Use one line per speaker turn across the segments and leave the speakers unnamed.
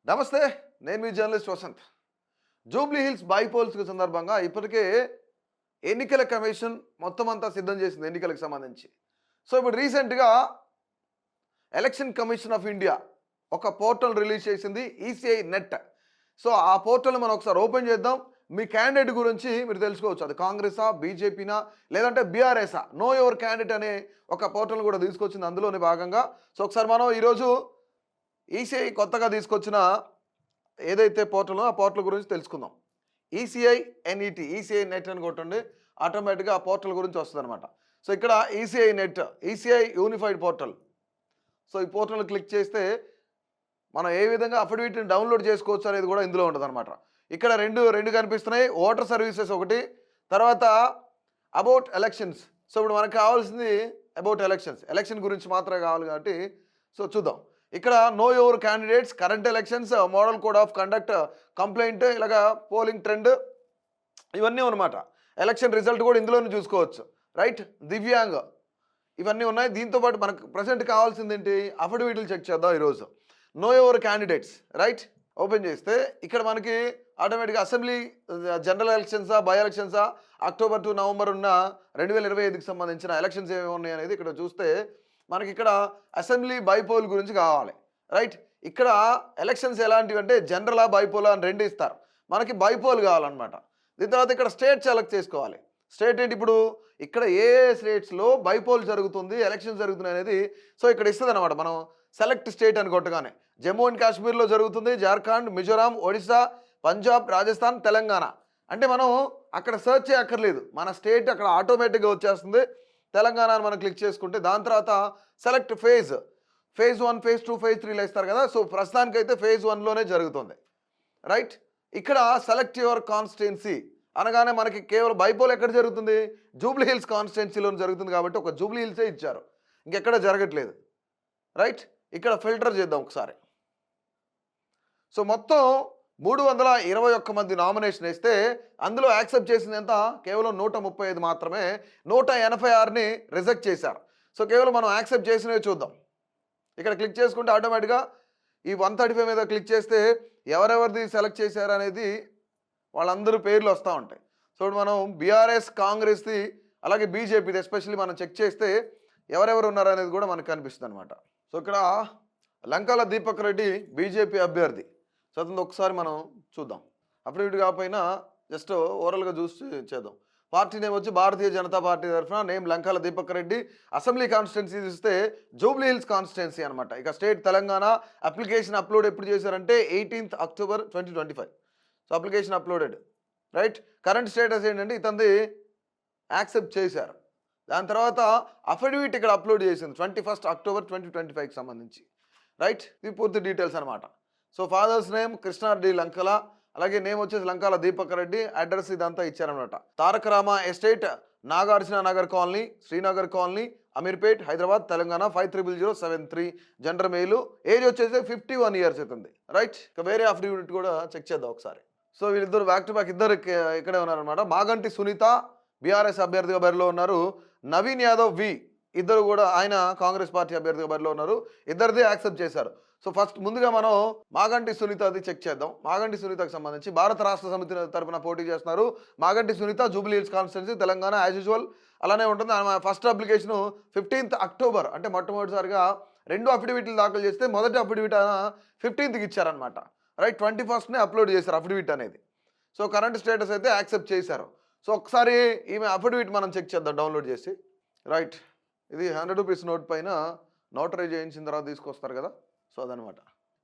నమస్తే. నేను మీ జర్నలిస్ట్ వసంత్. జూబ్లీ హిల్స్ బైపోల్స్ సందర్భంగా ఇప్పటికే ఎన్నికల కమిషన్ మొత్తం అంతా సిద్ధం చేసింది ఎన్నికలకు సంబంధించి. సో ఇప్పుడు రీసెంట్‌గా ఎలక్షన్ కమిషన్ ఆఫ్ ఇండియా ఒక పోర్టల్ రిలీజ్ చేసింది ఈసీఐ నెట్. సో ఆ పోర్టల్‌ని మనం ఒకసారి ఓపెన్ చేద్దాం. మీ క్యాండిడేట్ గురించి మీరు తెలుసుకోవచ్చు. అది కాంగ్రెసా, బీజేపీనా లేదంటే బీఆర్ఎసా, నో యువర్ క్యాండిడేట్ అనే ఒక పోర్టల్‌ని కూడా తీసుకొచ్చింది అందులోనే భాగంగా. సో ఒకసారి మనం ఈరోజు ఈసీఐ కొత్తగా తీసుకొచ్చిన ఏదైతే పోర్టలో ఆ పోర్టల్ గురించి తెలుసుకుందాం. ఈసీఐ ఎన్ఈటీ, ఈసీఐ నెట్ అని కొట్టండి, ఆటోమేటిక్గా ఆ పోర్టల్ గురించి వస్తుందన్నమాట. సో ఇక్కడ ECI net, ECI unified portal. So ఈ పోర్టల్ క్లిక్ చేస్తే మనం ఏ విధంగా అఫిడవిట్ని డౌన్లోడ్ చేసుకోవచ్చు అనేది కూడా ఇందులో ఉంటుందన్నమాట. ఇక్కడ రెండు కనిపిస్తున్నాయి. ఓటర్ సర్వీసెస్ ఒకటి, తర్వాత అబౌట్ ఎలక్షన్స్. సో ఇప్పుడు మనకు కావాల్సింది అబౌట్ ఎలక్షన్స్, ఎలక్షన్ గురించి మాత్రమే కావాలి కాబట్టి సో చూద్దాం. ఇక్కడ know your candidates, current elections, model code of conduct, complaint, ఇలాగా పోలింగ్ ట్రెండ్, ఇవన్నీ అనమాట. ఎలక్షన్ రిజల్ట్ కూడా ఇందులోనే చూసుకోవచ్చు, రైట్. దివ్యాంగ్, ఇవన్నీ ఉన్నాయి. దీంతోపాటు మనకు ప్రజెంట్ కావాల్సింది ఏంటి, అఫిడవిట్లు చెక్ చేద్దాం ఈరోజు. Know your candidates, right. Open చేస్తే ఇక్కడ మనకి ఆటోమేటిక్గా అసెంబ్లీ జనరల్ ఎలక్షన్సా, బై ఎలక్షన్సా, అక్టోబర్ టు నవంబర్ ఉన్న 2025కి సంబంధించిన ఎలక్షన్స్ ఏమేమి ఉన్నాయి అనేది ఇక్కడ చూస్తే మనకి ఇక్కడ అసెంబ్లీ బైపోల్ గురించి కావాలి, రైట్. ఇక్కడ ఎలక్షన్స్ ఎలాంటివి అంటే జనరలా, బైపోలా అని రెండు ఇస్తారు. మనకి బైపోల్ కావాలన్నమాట. దీని తర్వాత ఇక్కడ స్టేట్ సెలెక్ట్ చేసుకోవాలి. స్టేట్ ఏంటి, ఇప్పుడు ఇక్కడ ఏ స్టేట్స్లో బైపోల్ జరుగుతుంది, ఎలక్షన్స్ జరుగుతున్నాయి అనేది సో ఇక్కడ ఇస్తుంది అనమాట. మనం సెలెక్ట్ స్టేట్ అని కొట్టగానే జమ్మూ అండ్ కాశ్మీర్లో జరుగుతుంది, జార్ఖండ్, మిజోరాం, ఒడిశా, పంజాబ్, రాజస్థాన్, తెలంగాణ అంటే మనం అక్కడ సెర్చ్ చేయక్కర్లేదు, మన స్టేట్ అక్కడ ఆటోమేటిక్గా వచ్చేస్తుంది. తెలంగాణ అని మనం క్లిక్ చేసుకుంటే దాని తర్వాత సెలెక్ట్ ఫేజ్ 1, ఫేజ్ 2, ఫేజ్ 3 ఇస్తారు కదా. సో ప్రస్తుతానికైతే ఫేజ్ 1లోనే జరుగుతుంది, రైట్. ఇక్కడ సెలెక్ట్ యువర్ కాన్స్టిట్యున్సీ అనగానే మనకి కేవలం బైపోల్ ఎక్కడ జరుగుతుంది, జూబ్లీ హిల్స్ కాన్స్టిట్యున్సీలో జరుగుతుంది కాబట్టి ఒక జూబ్లీ హిల్సే ఇచ్చారు, ఇంకెక్కడ జరగట్లేదు, రైట్. ఇక్కడ ఫిల్టర్ చేద్దాం ఒకసారి. సో మొత్తం 321 మంది నామినేషన్ ఇస్తే అందులో యాక్సెప్ట్ చేసింది ఎంత, కేవలం 135 మాత్రమే. 186ని రిజెక్ట్ చేశారు. సో కేవలం మనం యాక్సెప్ట్ చేసినవి చూద్దాం. ఇక్కడ క్లిక్ చేసుకుంటే ఆటోమేటిక్గా ఈ 135 మీద క్లిక్ చేస్తే ఎవరెవరిది సెలెక్ట్ చేశారు అనేది వాళ్ళందరూ పేర్లు వస్తూ ఉంటాయి. సో ఇప్పుడు మనం బీఆర్ఎస్, కాంగ్రెస్ది, అలాగే బీజేపీది ఎస్పెషల్లీ మనం చెక్ చేస్తే ఎవరెవరు ఉన్నారు అనేది కూడా మనకు కనిపిస్తుంది అనమాట. సో ఇక్కడ లంకాల దీపక్ రెడ్డి బీజేపీ అభ్యర్థి. సో అతను ఒకసారి మనం చూద్దాం. అఫిడవిట్ కాకపోయినా జస్ట్ ఓవరాల్గా చూసి చేద్దాం. పార్టీ నేమ్ వచ్చి భారతీయ జనతా పార్టీ తరఫున name Lankala Deepak Reddy. Assembly constituency చూస్తే జూబ్లీ హిల్స్ కాన్స్టిట్యున్సీ అనమాట. ఇక స్టేట్ తెలంగాణ. అప్లికేషన్ అప్లోడ్ ఎప్పుడు చేశారంటే 18th October 2025. So application uploaded, right. Current status ఏంటంటే ఇతనిది యాక్సెప్ట్ చేశారు. దాని తర్వాత అఫిడవిట్ ఇక్కడ అప్లోడ్ చేసింది 21st October 2025కి సంబంధించి, రైట్. ఇది పూర్తి డీటెయిల్స్ అనమాట. So father's name Krishna Reddy Lankala, అలాగే నేమ్ వచ్చేసి లంకాల దీపక్ రెడ్డి, అడ్రస్ ఇదంతా ఇచ్చారనమాట. Taraka Rama estate, Nagarjuna Nagar colony, Srinagar colony, Ameerpet, Hyderabad, Telangana 500073. Gender male. Age వచ్చేసి 51 years అవుతుంది, రైట్. ఇక వేరే అఫిడవిట్ కూడా చెక్ చేద్దాం ఒకసారి. సో వీళ్ళిద్దరు బ్యాక్ టు బ్యాక్ ఇద్దరు ఇక్కడే ఉన్నారనమాట. మాగంటి సునీత బీఆర్ఎస్ అభ్యర్థిగా బరిలో ఉన్నారు. నవీన్ యాదవ్ వి, ఇద్దరు కూడా ఆయన కాంగ్రెస్ పార్టీ అభ్యర్థిగా బరిలో ఉన్నారు. ఇద్దరిది యాక్సెప్ట్ చేశారు. సో ఫస్ట్ ముందుగా మనం మాగంటి సునీతది చెక్ చేద్దాం. మాగంటి సునీతకు సంబంధించి భారత రాష్ట్ర సమితి తరపున పోటీ చేస్తున్నారు. Maganti Sunitha, Jubilee Hills constituency, Telangana. As usual అలానే ఉంటుంది. ఆమె ఫస్ట్ అప్లికేషన్ 15th October అంటే మొట్టమొదటిసారిగా 2 అఫిడవిట్లు దాఖలు చేస్తే మొదటి అఫిడవిట్ 15th ఇచ్చారనమాట, రైట్. 21st అప్లోడ్ చేశారు అఫిడవిట్ అనేది. సో కరెంట్ స్టేటస్ అయితే యాక్సెప్ట్ చేశారు. సో ఒకసారి ఈమె అఫిడవిట్ మనం చెక్ చేద్దాం డౌన్లోడ్ చేసి, రైట్. ఇది 100 రూపీస్ నోట్ పైన నోటరీ చేయించిన తర్వాత తీసుకొస్తారు కదా. సో అదనమాట.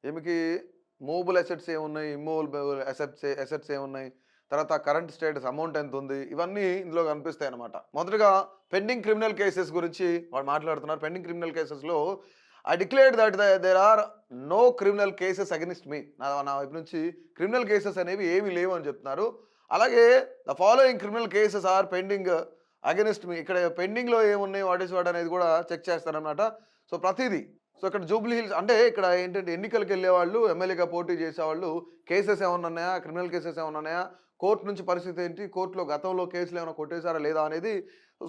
ఈమెకి మూవబుల్ అసెట్స్ ఏమున్నాయి, ఇమ్మూవబుల్ అసెట్స్ ఏమున్నాయి, తర్వాత కరెంట్ స్టేటస్, అమౌంట్ ఎంత ఉంది, ఇవన్నీ ఇందులో కనిపిస్తాయి అనమాట. మొదటగా పెండింగ్ క్రిమినల్ కేసెస్ గురించి వాళ్ళు మాట్లాడుతున్నారు. పెండింగ్ క్రిమినల్ కేసెస్లో I declared that there are no criminal cases against me. నా వైపు నుంచి క్రిమినల్ కేసెస్ అనేవి ఏమీ లేవు అని చెప్తున్నారు. అలాగే the following criminal cases are pending against me. ఇక్కడ పెండింగ్లో ఏమున్నాయి, వాట్ ఈస్ వాట్ అనేది కూడా చెక్ చేస్తారనమాట. సో ప్రతిదీ. సో ఇక్కడ జూబ్లీ హిల్స్ అంటే ఇక్కడ ఏంటంటే ఎన్నికలకు వెళ్ళేవాళ్ళు, ఎమ్మెల్యేగా పోటీ చేసేవాళ్ళు కేసెస్ ఏమైనా ఉన్నాయా, క్రిమినల్ కేసెస్ ఏమైనా ఉన్నాయా, కోర్టు నుంచి పరిస్థితి ఏంటి, కోర్టులో గతంలో కేసులు ఏమైనా కొట్టేశారా లేదా అనేది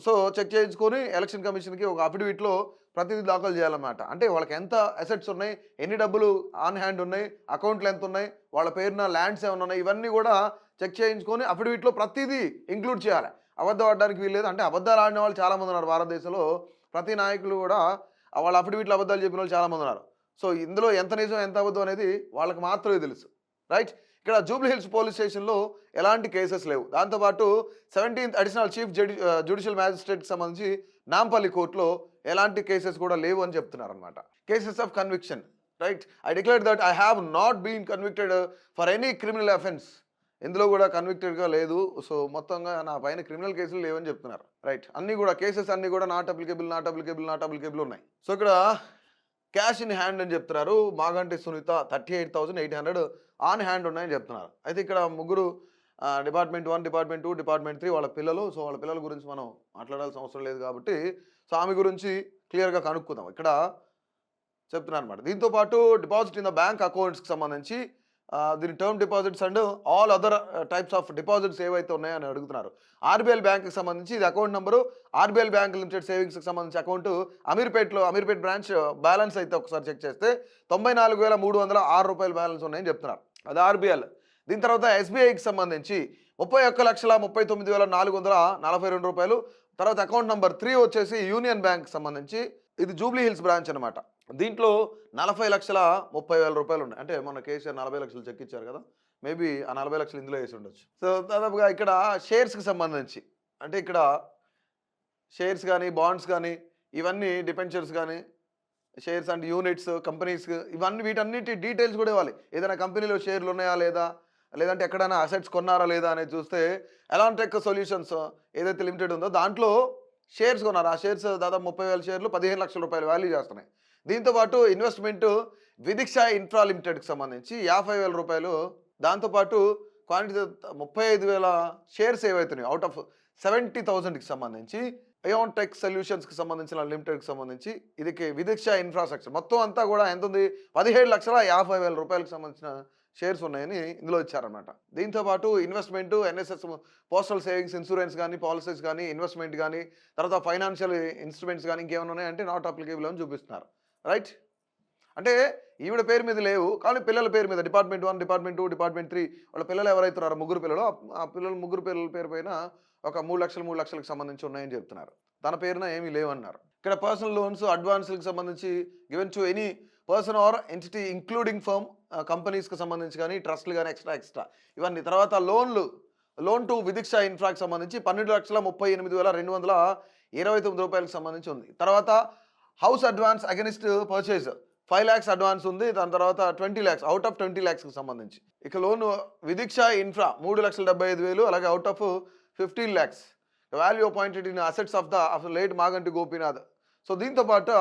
సో చెక్ చేయించుకొని ఎలక్షన్ కమిషన్కి ఒక అఫిడవిట్లో ప్రతిదీ దాఖలు చేయాలన్నమాట. అంటే వాళ్ళకి ఎంత అసెట్స్ ఉన్నాయి, ఎన్ని డబ్బులు ఆన్ హ్యాండ్ ఉన్నాయి, అకౌంట్లు ఎంత ఉన్నాయి, వాళ్ళ పేరున ల్యాండ్స్ ఏమైనా ఉన్నాయి, ఇవన్నీ కూడా చెక్ చేయించుకొని అఫిడవిట్లో ప్రతిదీ ఇంక్లూడ్ చేయాలి. అబద్ధం ఆడడానికి వీల్లేదు. అంటే అబద్ధాలు ఆడిన వాళ్ళు చాలామంది ఉన్నారు భారతదేశంలో. ప్రతి నాయకులు కూడా వాళ్ళ అఫిడవిట్లో అబద్ధాలు చెప్పిన వాళ్ళు చాలామంది ఉన్నారు. సో ఇందులో ఎంత నిజం ఎంత అబద్ధం అనేది వాళ్ళకి మాత్రమే తెలుసు. రైట్. ఇక్కడ జూబ్లీ హిల్స్ పోలీస్ స్టేషన్లో ఎలాంటి కేసెస్ లేవు. దాంతోపాటు 17th అడిషనల్ చీఫ్ జ్యుడిషియల్ మ్యాజిస్ట్రేట్కి సంబంధించి నాంపల్లి కోర్టులో ఎలాంటి కేసెస్ కూడా లేవు అని చెప్తున్నారు అనమాట. Cases of conviction. Right. I declare that I have not been convicted for any criminal offence. ఇందులో కూడా కన్విక్టెడ్గా లేదు. సో మొత్తంగా నా పైన క్రిమినల్ కేసులు లేవని చెప్తున్నారు. రైట్. అన్నీ కూడా కేసెస్ అన్నీ కూడా నాట్ అప్లికేబుల్ ఉన్నాయి. సో ఇక్కడ క్యాష్ ఇన్ హ్యాండ్ అని చెప్తున్నారు. మాగంటి సునీత 38,800 ఆన్ హ్యాండ్ ఉన్నాయని చెప్తున్నారు. అయితే ఇక్కడ ముగ్గురు డిపార్ట్మెంట్ 1, డిపార్ట్మెంట్ 2, డిపార్ట్మెంట్ 3 వాళ్ళ పిల్లలు. సో వాళ్ళ పిల్లల గురించి మనం మాట్లాడాల్సిన అవసరం లేదు కాబట్టి సో ఆమె గురించి క్లియర్గా కనుక్కుందాం. ఇక్కడ చెప్తున్నారు అనమాట. దీంతోపాటు డిపాజిట్ ఇన్ ద బ్యాంక్ అకౌంట్స్కి సంబంధించి దీని term deposits and all other types of deposits ఏవైతే ఉన్నాయని అడుగుతున్నారు. ఆర్బీఎల్ బ్యాంక్కి సంబంధించి ఇది account number. RBL bank limited సేవింగ్స్కి సంబంధించి అకౌంట్ అమీర్పేట్ బ్రాంచ్ బ్యాలెన్స్ అయితే ఒకసారి చెక్ చేస్తే 94,306 రూపాయలు బ్యాలెన్స్ ఉన్నాయని చెప్తున్నారు. అది ఆర్బీఎల్. దీని తర్వాత ఎస్బీఐకి సంబంధించి 31,39,442 రూపాయలు. తర్వాత అకౌంట్ నెంబర్ 3 వచ్చేసి యూనియన్ బ్యాంక్ సంబంధించి ఇది జూబ్లీ హిల్స్ బ్రాంచ్ అనమాట. దీంట్లో 40,30,000 రూపాయలు ఉన్నాయి. అంటే మన కేసీఆర్ 40 లక్షలు చెక్ ఇచ్చారు కదా, మేబీ ఆ 40 లక్షలు ఇందులో వేసి ఉండొచ్చు. సో దాదాపుగా ఇక్కడ షేర్స్కి సంబంధించి అంటే ఇక్కడ షేర్స్ కానీ బాండ్స్ కానీ ఇవన్నీ డిపెంచర్స్ కానీ షేర్స్ అండ్ యూనిట్స్ కంపెనీస్ ఇవన్నీ వీటన్నిటి డీటెయిల్స్ కూడా ఇవ్వాలి. ఏదైనా కంపెనీలో షేర్లు ఉన్నాయా లేదా, లేదంటే ఎక్కడైనా అసెట్స్ కొన్నారా లేదా అనేది చూస్తే ఎలాంటెక్ సొల్యూషన్స్ ఏదైతే లిమిటెడ్ ఉందో దాంట్లో షేర్స్ కొన్నారు. ఆ షేర్స్ దాదాపు 30,000 షేర్లు 15 లక్షల రూపాయలు వాల్యూ చేస్తున్నాయి. దీంతోపాటు ఇన్వెస్ట్మెంట్ విదిక్ష ఇన్ఫ్రా లిమిటెడ్కి సంబంధించి 50,000 రూపాయలు. దాంతోపాటు క్వాంటిటీ 35,000 షేర్స్ ఏవైతున్నాయి అవుట్ ఆఫ్ 70,000కి సంబంధించి అయోన్ టెక్ సొల్యూషన్స్కి సంబంధించిన లిమిటెడ్కి సంబంధించి ఇది విదిక్ష ఇన్ఫ్రాస్ట్రక్చర్ మొత్తం అంతా కూడా ఎంత ఉంది 17,50,000 రూపాయలకు సంబంధించిన షేర్స్ ఉన్నాయని ఇందులో ఇచ్చారనమాట. దీంతోపాటు investment NSS postal savings insurance కానీ పాలసీస్ కానీ ఇన్వెస్ట్మెంట్ కానీ తర్వాత ఫైనాన్షియల్ ఇన్స్ట్రుమెంట్స్ కానీ ఇంకేమైనా ఉన్నాయంటే నాట్ అప్లికేబుల్ అని చూపిస్తున్నారు. రైట్. అంటే ఈవిడ పేరు మీద లేవు కానీ పిల్లల పేరు మీద డిపార్ట్మెంట్ 1, డిపార్ట్మెంట్ 2, డిపార్ట్మెంట్ 3 వాళ్ళ పిల్లలు ఎవరైతున్నారో ముగ్గురు పిల్లలు ఆ ముగ్గురు పిల్లల పేరు పైన ఒక 3 లక్షలకు సంబంధించి ఉన్నాయని చెప్తున్నారు. తన పేరున ఏమీ లేవన్నారు. ఇక్కడ పర్సనల్ లోన్స్ అడ్వాన్స్లకు సంబంధించి given to any person or entity including firm కంపెనీస్కి సంబంధించి కానీ ట్రస్ట్లు కానీ ఎక్స్ట్రా ఇవన్నీ. తర్వాత లోన్ టు విదిక్ష ఇన్ఫ్రాకి సంబంధించి 12,38,229 రూపాయలకు సంబంధించి ఉంది. తర్వాత house advance against purchase 5 lakhs advance ఉంది. దాని తర్వాత 20 lakhs అవుట్ ఆఫ్ 20 lakhsకి సంబంధించి. ఇక లోన్ విదిక్ష ఇన్ఫ్రా 3,75,000 అలాగే out of 15 lakhs. Value appointed in assets of the late Maganti Gopinath. So దీంతో పాటు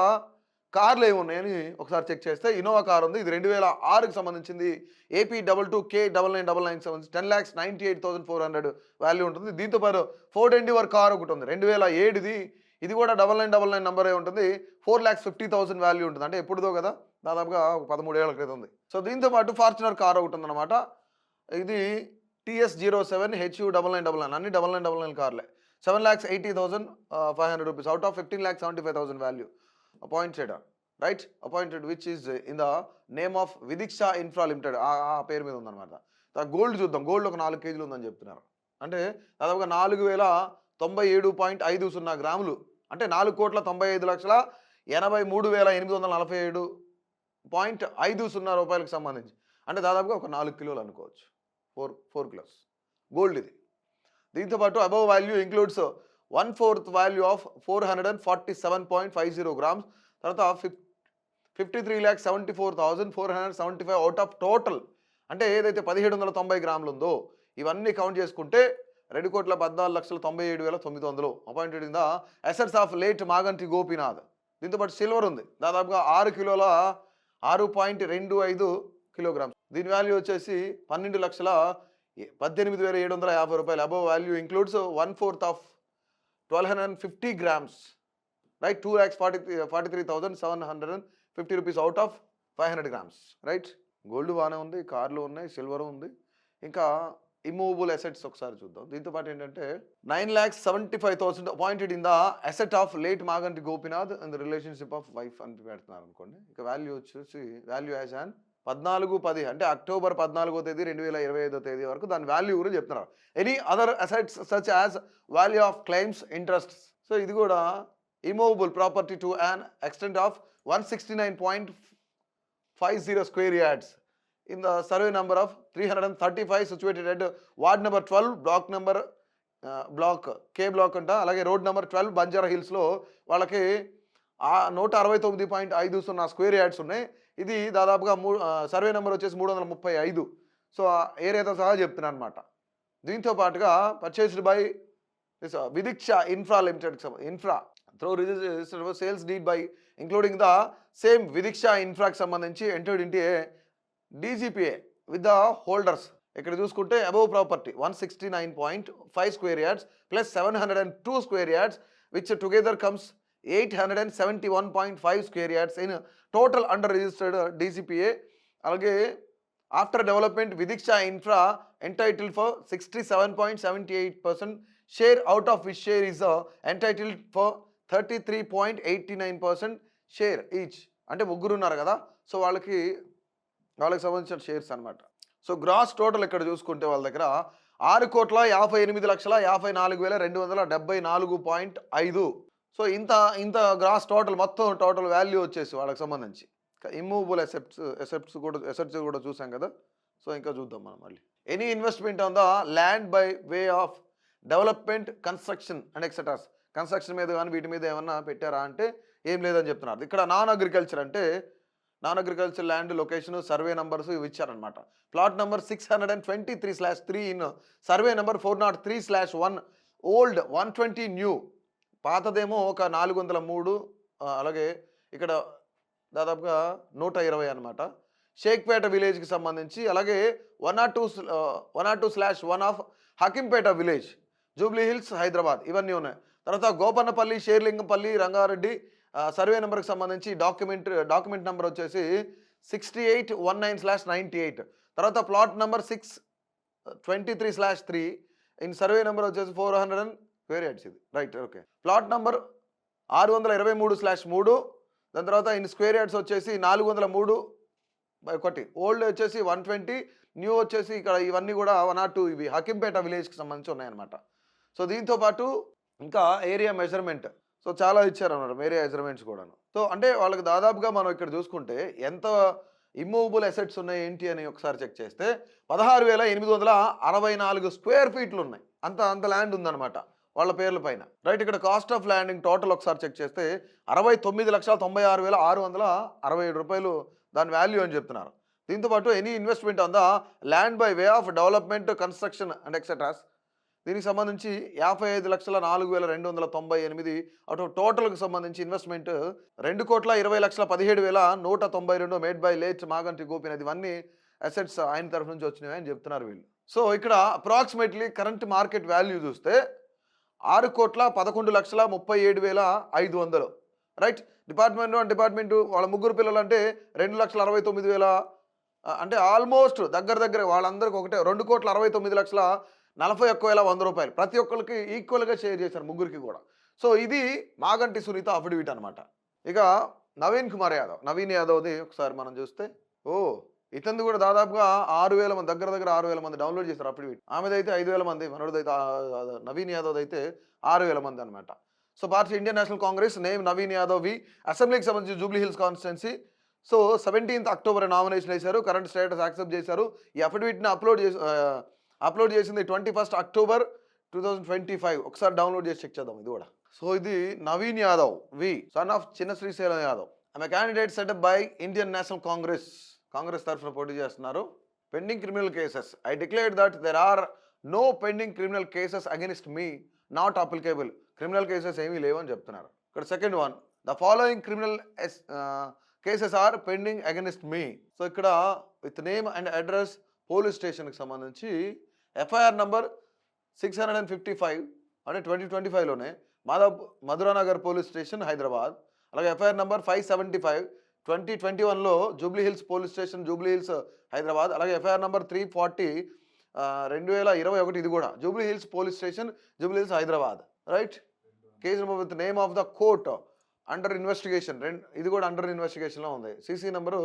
కార్లు ఏమున్నాయని ఒకసారి చెక్ చేస్తే ఇన్నోవా కార్ ఉంది. ఇది 2006కి సంబంధించింది. AP 22K9999కి సంబంధించి 10,98,400 వాల్యూ ఉంటుంది. దీంతో పాటు ఫోర్డ్ ఎండివర్ కార్ ఒకటి ఉంది 2007ది. ఇది కూడా 9999 నెంబరే ఉంటుంది. 4,50,000 వాల్యూ ఉంటుంది. అంటే ఎప్పుడుదో కదా, దాదాపుగా 13 ఏళ్ల క్రితం ఉంది. సో దీంతో పాటు ఫార్చునర్ కార్ ఒకటి ఉందన్నమాట. ఇది TS07 HU9999 అన్ని 9999 కార్లే. 7,80,500 rupees out of 15,75,000 value appointed. Right. Appointed which is in the name of Vidiksha infra limited ఆ పేరు మీద ఉందన్నమాట. గోల్డ్ చూద్దాం. గోల్డ్ ఒక 4 కేజీలు ఉందని చెప్తున్నారు. అంటే దాదాపుగా 4,097.50 గ్రాములు అంటే 4,93,847.50 రూపాయలకు సంబంధించి అంటే దాదాపుగా ఒక 4 కిలోలు అనుకోవచ్చు. 4 కిలోస్ గోల్డ్ ఇది. దీంతోపాటు above value includes 1/4 value of 447.50 grams. తర్వాత 53,74,475 అవుట్ ఆఫ్ టోటల్ అంటే ఏదైతే 1790 గ్రాములు ఉందో ఇవన్నీ కౌంట్ చేసుకుంటే 2,14,97,900 appointed in the assets of late Maganti Gopinath. దీంతోపాటు సిల్వర్ ఉంది దాదాపుగా 6 కిలోల 6.25 కిలోగ్రామ్స్. దీని వాల్యూ వచ్చేసి 12,18,750 రూపాయలు. Above value includes 1/4 of 1,250 grams. Right. 2,43,750 rupees out of 500 grams. Right. Gold బాగానే ఉంది, కార్లు ఉన్నాయి, సిల్వర్ ఉంది, ఇంకా ఇమ్మూవబుల్ అసెట్స్ ఒకసారి చూద్దాం. దీంతో పాటు ఏంటంటే 9,75,000 appointed in the asset of late Maganti Gopinath and the relationship of wife అని పెడుతున్నారు అనుకోండి. ఇక వాల్యూ వచ్చేసి వాల్యూ యాజ్ అన్ 14/10 అంటే అక్టోబర్ 14వ తేదీ 2025వ తేదీ వరకు దాని వాల్యూ గురించి చెప్తున్నారు. Any other assets such as value of claims interests. So ఇది కూడా immovable property to an extent of 169.50 square yards in the survey number of 335 situated at ward number 12 block K block అంట. అలాగే road number 12 Banjara హిల్స్లో వాళ్ళకి 169.50 square yards ఉన్నాయి. ఇది దాదాపుగా survey number వచ్చేసి 335. సో ఏరియాతో సహా చెప్తున్నాను అనమాట. దీంతో పాటుగా purchased by Vidiksha infra limited infra through registered sales deed by including the same Vidiksha ఇన్ఫ్రాకి సంబంధించి entered into DGPA with the holders. ఇక్కడ చూసుకుంటే above property 169.5 square yards plus 702 square yards which together comes 871.5 square yards in total under registered DGPA. అలాగే after development Vidiksha infra entitled for 67.78% share out of which share is entitled for 33.89% share each. అంటే ముగ్గురు ఉన్నారు కదా, so వాళ్ళకి సంబంధించిన shares అనమాట. So gross total ఇక్కడ చూసుకుంటే వాళ్ళ దగ్గర 6,58,54,274.5. సో ఇంత గ్రాస్ టోటల్ మొత్తం టోటల్ వాల్యూ వచ్చేసి వాళ్ళకి సంబంధించి. ఇమ్మూవబుల్ అసెట్స్ కూడా చూసాం కదా. సో ఇంకా చూద్దాం మనం మళ్ళీ. Any investment on the land by way of development construction and etceteras. Construction మీద కానీ వీటి మీద ఏమన్నా పెట్టారా అంటే ఏం లేదని చెప్తున్నారు. ఇక్కడ నాన్ అగ్రికల్చర్ అంటే non agriculture land location survey numbers ఇవి ఇచ్చారనమాట. Plot number 623/3 in survey number 403/1 old 120 new. పాతదేమో ఒక 403. అలాగే ఇక్కడ దాదాపుగా 120 అనమాట. షేక్పేట విలేజ్కి సంబంధించి. అలాగే 102/1 of Hakimpet village Jubilee Hills Hyderabad ఇవన్నీ ఉన్నాయి. తర్వాత గోపన్నపల్లి షేర్లింగంపల్లి రంగారెడ్డి సర్వే నెంబర్కి సంబంధించి డాక్యుమెంట్ నెంబర్ వచ్చేసి 6819/98. తర్వాత plot number 623/3 in survey number వచ్చేసి 400 స్క్వేర్ యార్డ్స్ ఇది రైట్ ఓకే. Plot number 623/3. దాని తర్వాత ఇన్ స్క్వేర్ యార్డ్స్ వచ్చేసి 403/1. ఓల్డ్ వచ్చేసి 120, న్యూ వచ్చేసి ఇక్కడ ఇవన్నీ కూడా 102 ఇవి హకింపేట విలేజ్కి సంబంధించి ఉన్నాయన్నమాట. సో దీంతో పాటు ఇంకా ఏరియా మెజర్మెంట్. సో చాలా ఇచ్చారన్నమాట ఏరియా మెజర్మెంట్స్ కూడాను. సో అంటే వాళ్ళకి దాదాపుగా మనం ఇక్కడ చూసుకుంటే ఎంత ఇమ్మూవబుల్ అసెట్స్ ఉన్నాయి ఏంటి అని ఒకసారి చెక్ చేస్తే 16,864 స్క్వేర్ ఫీట్లు ఉన్నాయి. అంత ల్యాండ్ ఉందన్నమాట వాళ్ళ పేర్ల పైన రైట్. ఇక్కడ కాస్ట్ ఆఫ్ ల్యాండింగ్ టోటల్ ఒకసారి చెక్ చేస్తే 69,96,667 రూపాయలు దాని వాల్యూ అని చెప్తున్నారు. దీంతోపాటు any investment on the land by way of development construction and etceteras దీనికి సంబంధించి 55,04,298 అవుట్ ఆఫ్ టోటల్కి సంబంధించి investment 2,20,17,192 made by late Maganti Gopinath. ఇవన్నీ అసెట్స్ ఆయన తరఫు నుంచి వచ్చినాయి అని చెప్తున్నారు వీళ్ళు. సో ఇక్కడ అప్రాక్సిమేట్లీ కరెంట్ మార్కెట్ వాల్యూ చూస్తే 6,11,37,500 రైట్. డిపార్ట్మెంటు వాళ్ళ ముగ్గురు పిల్లలు అంటే 2,69,000 అంటే ఆల్మోస్ట్ దగ్గర వాళ్ళందరికీ ఒకటే 2,69,41,100 రూపాయలు ప్రతి ఒక్కరికి ఈక్వల్గా షేర్ చేశారు ముగ్గురికి కూడా. సో ఇది మాగంటి సునీత అఫిడవిట్ అనమాట. ఇక నవీన్ యాదవ్ది ఒకసారి మనం చూస్తే ఇతనిది కూడా దాదాపుగా 6,000 మంది దగ్గర 6,000 మంది డౌన్లోడ్ చేశారు అఫిడవిట్. ఆమెదైతే 5,000 మంది, మనోడిదైతే నవీన్ యాదవ్ అయితే 6,000 మంది అనమాట. So party Indian National Congress name Naveen Yadav V అసెంబ్లీకి సంబంధించి Jubilee Hills constituency. So 17th October nomination వేశారు, కరెంట్ స్టేటస్ యాక్సెప్ట్ చేశారు. ఈ అఫిడవిట్ని అప్లోడ్ చేసింది 21st అక్టోబర్ 2025. ఒకసారి డౌన్లోడ్ చేసి చెక్ చేద్దాం ఇది కూడా. సో ఇది Naveen Yadav V son of Chinna Srisailam Yadav. ఆమె candidate setup by Indian National Congress తరఫున పోటీ చేస్తున్నారు. Pending criminal cases I declared that there are no pending criminal cases against me not applicable. Criminal cases ఏమీ లేవని చెప్తున్నారు. ఇక్కడ second one the following criminal cases are pending against me. So ఇక్కడ with name and address police స్టేషన్కి సంబంధించి FIR number 655 అంటే 2025లోనే Madhuranagar police station Hyderabad. అలాగే ఎఫ్ఐఆర్ నంబర్ 575 2021లో జూబ్లీ హిల్స్ పోలీస్ స్టేషన్ జూబ్లీ హిల్స్ హైదరాబాద్. అలాగే ఎఫ్ఐఆర్ నంబర్ 340 2021 ఇది కూడా Jubilee Hills police station, Jubilee Hills Hyderabad, right. Case number with name of the court under investigation, ఇది కూడా అండర్ ఇన్వెస్టిగేషన్లో ఉంది. సీసీ నెంబరు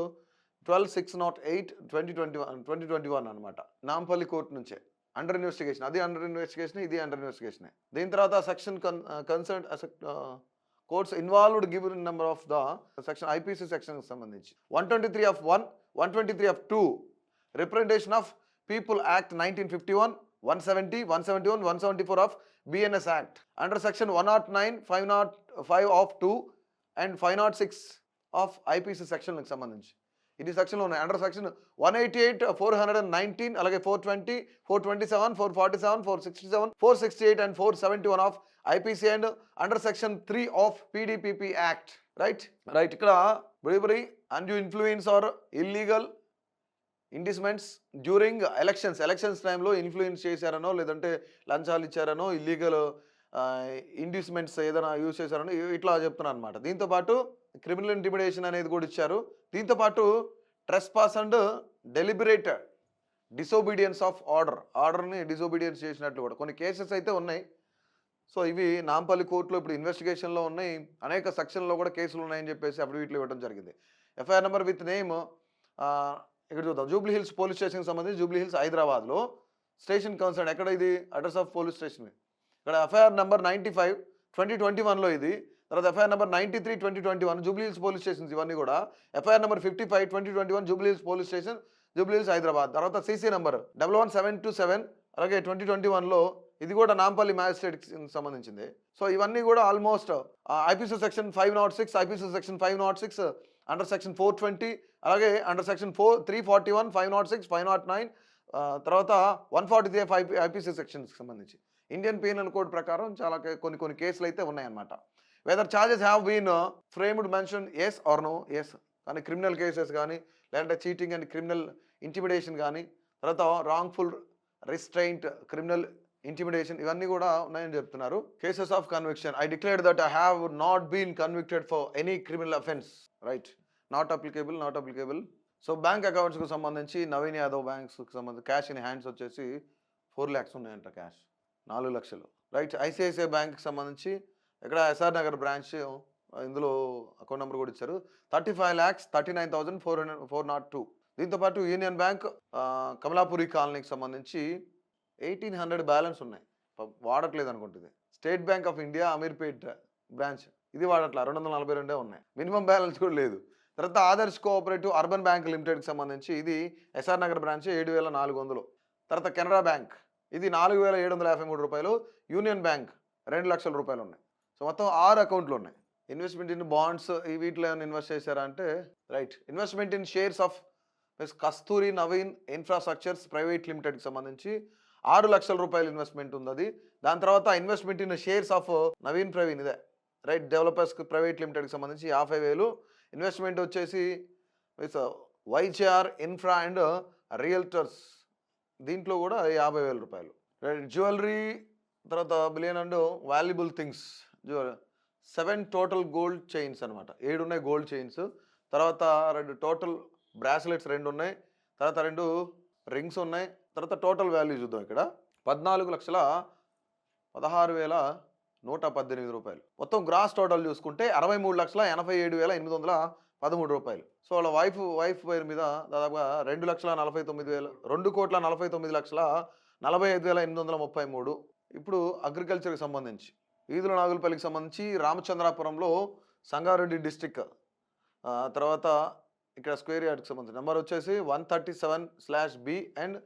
12608/2021 అనమాట. నాంపల్లి కోర్టు నుంచే అండర్ ఇన్వెస్టిగేషన్, అది అండర్ ఇన్వెస్టిగేషన్, ఇది అండర్ ఇన్వెస్టిగేషన్. దీని తర్వాత section concern courts involved given number of the section IPC సెక్షన్కి సంబంధించి 123(1), 123(2) representation of people act 1951, 170, 171, 174 of BNS act under section 109, 505 of 2 and 506 of IPC సెక్షన్కి సంబంధించి ఇది సెక్షన్లో ఉన్నాయి. అండర్ సెక్షన్ 188, 419, అలాగే 420, 427, 447, 467, 468 and 471 of IPC and under section 3 of PDPP act, right. ఇక్కడ bribery, undue influence or illegal inducements during elections టైంలో influence చేశారనో, లేదంటే లంచాలు ఇచ్చారనో, ఇల్లీగల్ ఇండిస్మెంట్స్ ఏదైనా యూజ్ చేశారనో ఇట్లా చెప్తున్నాను అనమాట. దీంతోపాటు క్రిమినల్ ఇంటిమిడేషన్ అనేది కూడా ఇచ్చారు. దీంతోపాటు trespass and deliberate disobedience of ఆర్డర్ని డిసోబీడియన్స్ చేసినట్లు కూడా కొన్ని కేసెస్ అయితే ఉన్నాయి. సో ఇవి నాంపల్లి కోర్టులో ఇప్పుడు ఇన్వెస్టిగేషన్లో ఉన్నాయి. అనేక సెక్షన్లో కూడా కేసులు ఉన్నాయని చెప్పేసి అఫిడవిట్లు ఇవ్వడం జరిగింది. ఎఫ్ఐఆర్ నెంబర్ విత్ నేమ్ ఇక్కడ చూద్దాం. జూబ్లీ హిల్స్ పోలీస్ స్టేషన్కి సంబంధించి జూబ్లీ హిల్స్ హైదరాబాద్లో స్టేషన్ కన్సర్న్ ఎక్కడ, ఇది అడ్రస్ ఆఫ్ పోలీస్ స్టేషన్. ఇక్కడ ఎఫ్ఐఆర్ నెంబర్ 95, 2021లో ఇది. తర్వాత FIR number 93, 2021 Jubilee Hills police stations ఇవన్నీ కూడా. FIR number 55, 2021 Jubilee Hills police station, Jubilee Hills Hyderabad. తర్వాత సీసీ నెంబర్ 11727, అలాగే 2021లో ఇది కూడా నాంపల్లి మ్యాజిస్ట్రేట్కి సంబంధించింది. సో ఇవన్నీ కూడా almost IPC section 506, IPC section 506 under section 420, అలాగే అండర్ సెక్షన్ 341, 506, 509, తర్వాత 143 ఐపీసీ సెక్షన్స్కి సంబంధించి ఇండియన్ పీనల్ కోడ్ ప్రకారం చాలా కొన్ని కేసులు అయితే ఉన్నాయన్నమాట. Whether charges have been framed mention yes or no, yes. కానీ క్రిమినల్ కేసెస్ కానీ, లేదంటే చీటింగ్ అండ్ క్రిమినల్ ఇంటిమిడేషన్ కానీ, తర్వాత రాంగ్ఫుల్ రిస్ట్రైంట్, క్రిమినల్ ఇంటిమిడేషన్ ఇవన్నీ కూడా ఉన్నాయని చెప్తున్నారు. Cases of conviction, I declare that I have not been convicted for any criminal offence, right. Not applicable. So bank అకౌంట్స్కి సంబంధించి నవీన్ యాదవ్ బ్యాంక్స్కి సంబంధించి క్యాష్ ఇన్ హ్యాండ్స్ వచ్చేసి 4 lakhs ఉన్నాయంట, క్యాష్ 4 లక్షలు, రైట్. ఐసిఐసిఐ బ్యాంక్కి సంబంధించి ఇక్కడ ఎస్ఆర్ నగర్ బ్రాంచ్, ఇందులో అకౌంట్ నెంబర్ కూడా ఇచ్చారు, 35,39,402. దీంతోపాటు యూనియన్ బ్యాంక్ కమలాపురి కాలనీకి సంబంధించి 1800 బ్యాలెన్స్ ఉన్నాయి, వాడట్లేదు అనుకుంటుంది. State bank of India Ameerpet branch ఇది వాడట్లా, 242 ఉన్నాయి, మినిమం బ్యాలెన్స్ కూడా లేదు. తర్వాత ఆదర్శ్ కోఆపరేటివ్ అర్బన్ బ్యాంక్ లిమిటెడ్కి సంబంధించి ఇది ఎస్ఆర్ నగర్ బ్రాంచ్ 7,400. తర్వాత కెనరా బ్యాంక్ ఇది 4,753 రూపాయలు. యూనియన్ బ్యాంక్ 2 లక్షల రూపాయలు ఉన్నాయి. సో మొత్తం 6 అకౌంట్లు ఉన్నాయి. ఇన్వెస్ట్మెంట్ ఇన్ బాండ్స్ వీటిలో ఏమైనా ఇన్వెస్ట్ చేశారా అంటే, right. Investment in shares of Kasturi Naveen infrastructures private లిమిటెడ్కి సంబంధించి 6 లక్షల రూపాయలు ఇన్వెస్ట్మెంట్ ఉంది అది. దాని తర్వాత investment in shares of Naveen Praveen ఇదే, రైట్, డెవలపర్స్ ప్రైవేట్ లిమిటెడ్కి సంబంధించి 50,000. ఇన్వెస్ట్మెంట్ వచ్చేసి వైజేఆర్ ఇన్ఫ్రా అండ్ రియల్టర్స్, దీంట్లో కూడా 50,000 రూపాయలు. జ్యువెలరీ, తర్వాత billion and valuable things 7 total gold chains అనమాట, 7 ఉన్నాయి గోల్డ్ చైన్స్. తర్వాత 2 టోటల్ బ్రాస్లెట్స్ 2 ఉన్నాయి. తర్వాత 2 రింగ్స్ ఉన్నాయి. తర్వాత టోటల్ వాల్యూ చూద్దాం. ఇక్కడ 14,16,118 రూపాయలు. మొత్తం గ్రాస్ టోటల్ చూసుకుంటే 63,87,813 రూపాయలు. సో వాళ్ళ వైఫ్ పేరు మీద దాదాపుగా 2,49,000, 2,49,45,833. ఇప్పుడు అగ్రికల్చర్కి సంబంధించి ఈదుల నాగులపల్లికి సంబంధించి రామచంద్రాపురంలో సంగారెడ్డి డిస్టిక్, తర్వాత ఇక్కడ స్క్వేర్ యార్డ్కి సంబంధించి నెంబర్ వచ్చేసి 137/B అండ్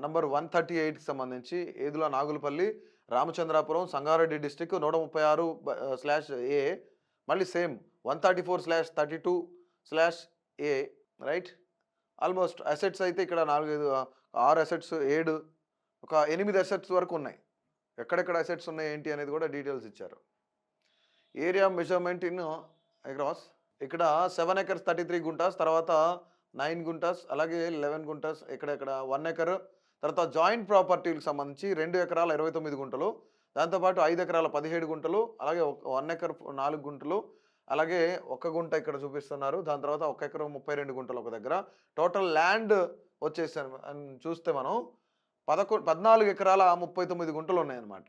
నంబర్ 138కి సంబంధించి ఈదుల నాగులపల్లి రామచంద్రాపురం సంగారెడ్డి డిస్టిక్ 136/A, మళ్ళీ same 134/32/A, right. Almost assets అయితే ఇక్కడ 6 అసెట్స్, 8 అసెట్స్ వరకు ఉన్నాయి. ఎక్కడెక్కడ అసెట్స్ ఉన్నాయి ఏంటి అనేది కూడా డీటెయిల్స్ ఇచ్చారు. ఏరియా మెజర్మెంట్ ఇన్ అక్రాస్ ఇక్కడ 7 acres 33 గుంటాస్, తర్వాత 9 గుంటాస్, అలాగే 11 గుంటాస్, ఇక్కడ 1 acre. తర్వాత జాయింట్ ప్రాపర్టీలకు సంబంధించి 2 ఎకరాల 29 గుంటలు, దాంతోపాటు 5 ఎకరాల 17 గుంటలు, అలాగే 1 acre 4 గుంటలు, అలాగే 1 గుంట ఇక్కడ చూపిస్తున్నారు. దాని తర్వాత 1 ఎకరం 32 గుంటలు ఒక దగ్గర. టోటల్ ల్యాండ్ వచ్చేసి చూస్తే మనం 14 ఎకరాల 39 గుంటలు ఉన్నాయన్నమాట.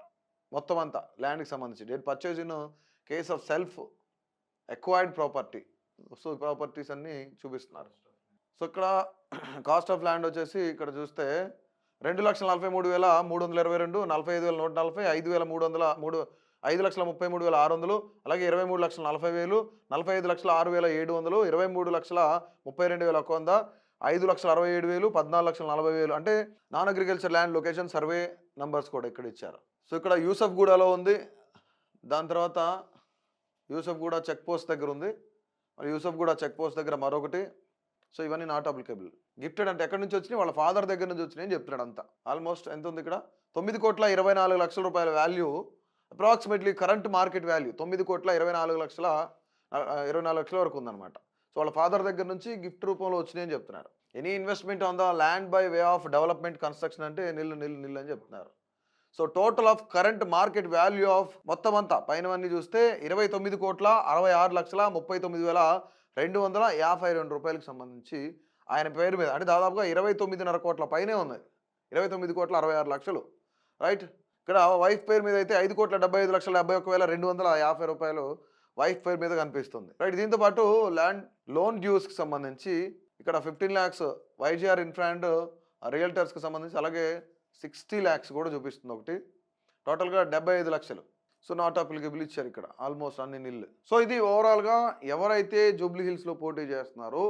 మొత్తం అంతా ల్యాండ్‌కి సంబంధించి. Date purchase in case of self acquired property. So, properties అన్నీ చూపిస్తున్నారు. సో, ఇక్కడ కాస్ట్ ఆఫ్ ల్యాండ్ వచ్చేసి ఇక్కడ చూస్తే 2,43,322, 45,140, 5,33,600, అలాగే 23,40,000, 45,06,700, 23,32,100, 5,67,000, 14,40,000 అంటే non agriculture land location survey numbers కూడా ఇక్కడ ఇచ్చారు. సో, ఇక్కడ యూసఫ్గూడలో ఉంది. దాని తర్వాత యూసఫ్గూడ చెక్ పోస్ట్ దగ్గర ఉంది. మరి యూసఫ్గూడ చెక్ పోస్ట్ దగ్గర మరొకటి. సో, ఇవన్నీ నాట్ అప్లికబుల్. గిఫ్టెడ్ అంటే ఎక్కడి నుంచి వచ్చినాయి? వాళ్ళ ఫాదర్ దగ్గర నుంచి వచ్చినాయి అని చెప్తున్నాడు అంతా. ఆల్మోస్ట్ ఎంత ఉంది ఇక్కడ? 9,24,00,000 రూపాయల value, approximately current market value 9,24,00,000 వరకు ఉందన్నమాట. సో, వాళ్ళ ఫాదర్ దగ్గర నుంచి గిఫ్ట్ రూపంలో వచ్చినాయి అని చెప్తున్నారు. Any investment on the land by way of development construction అంటే నిల్ అని చెప్తున్నారు. So, total of current market value of మొత్తం అంతా పైనవన్నీ చూస్తే 29,66,39,252 రూపాయలకు సంబంధించి ఆయన పేరు మీద అంటే దాదాపుగా 29.5 కోట్ల పైనే ఉన్నాయి. 29,66,00,000 రైట్. ఇక్కడ వైఫ్ పేరు మీద అయితే 5,75,71,250 రూపాయలు వైఫ్ పేరు మీద కనిపిస్తుంది రైట్. దీంతో పాటు ల్యాండ్ లోన్ డ్యూస్కి సంబంధించి ఇక్కడ 15 lakhs వైజీఆర్ ఇన్ఫ్రా అండ్ రియల్టర్స్కి సంబంధించి, అలాగే 60 lakhs కూడా చూపిస్తుంది ఒకటి. టోటల్గా 75 లక్షలు. సో, నాట్ అప్లికబుల్ ఇచ్చారు ఇక్కడ. ఆల్మోస్ట్ అన్ని నిల్. సో, ఇది ఓవరాల్గా ఎవరైతే జూబ్లీ హిల్స్లో పోటీ చేస్తున్నారో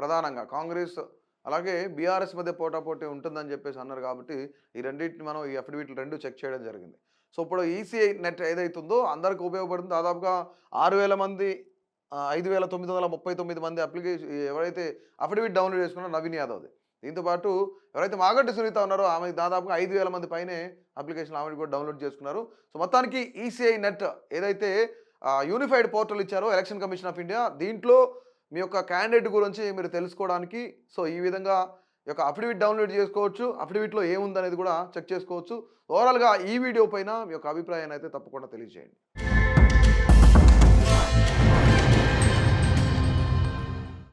ప్రధానంగా కాంగ్రెస్ అలాగే బీఆర్ఎస్ మధ్య పోటాపోటీ ఉంటుందని చెప్పేసి అన్నారు. కాబట్టి ఈ రెండింటిని మనం ఈ అఫిడవిట్లు 2 చెక్ చేయడం జరిగింది. సో, ఇప్పుడు ఈసీఐ నెట్ ఏదైతుందో అందరికి ఉపయోగపడుతుంది. దాదాపుగా 6,000 మంది 5,939 మంది ఎవరైతే అఫిడవిట్ డౌన్లోడ్ చేసుకున్నారో నవీన్ యాదవ్ది. దీంతోపాటు ఎవరైతే మాగంటి సునీత ఉన్నారో ఆమె దాదాపుగా 5,000 మంది పైనే అప్లికేషన్ ఆమె కూడా డౌన్లోడ్ చేసుకున్నారు. సో, మొత్తానికి ఈసీఐ నెట్ ఏదైతే యూనిఫైడ్ పోర్టల్ ఇచ్చారో ఎలక్షన్ కమిషన్ ఆఫ్ ఇండియా, దీంట్లో మీ యొక్క క్యాండిడేట్ గురించి మీరు తెలుసుకోవడానికి సో ఈ విధంగా ఈ యొక్క అఫిడవిట్ డౌన్లోడ్ చేసుకోవచ్చు. అఫిడవిట్లో ఏముందనేది కూడా చెక్ చేసుకోవచ్చు. ఓవరాల్గా ఈ వీడియో పైన మీ యొక్క అభిప్రాయాన్ని అయితే తప్పకుండా తెలియజేయండి.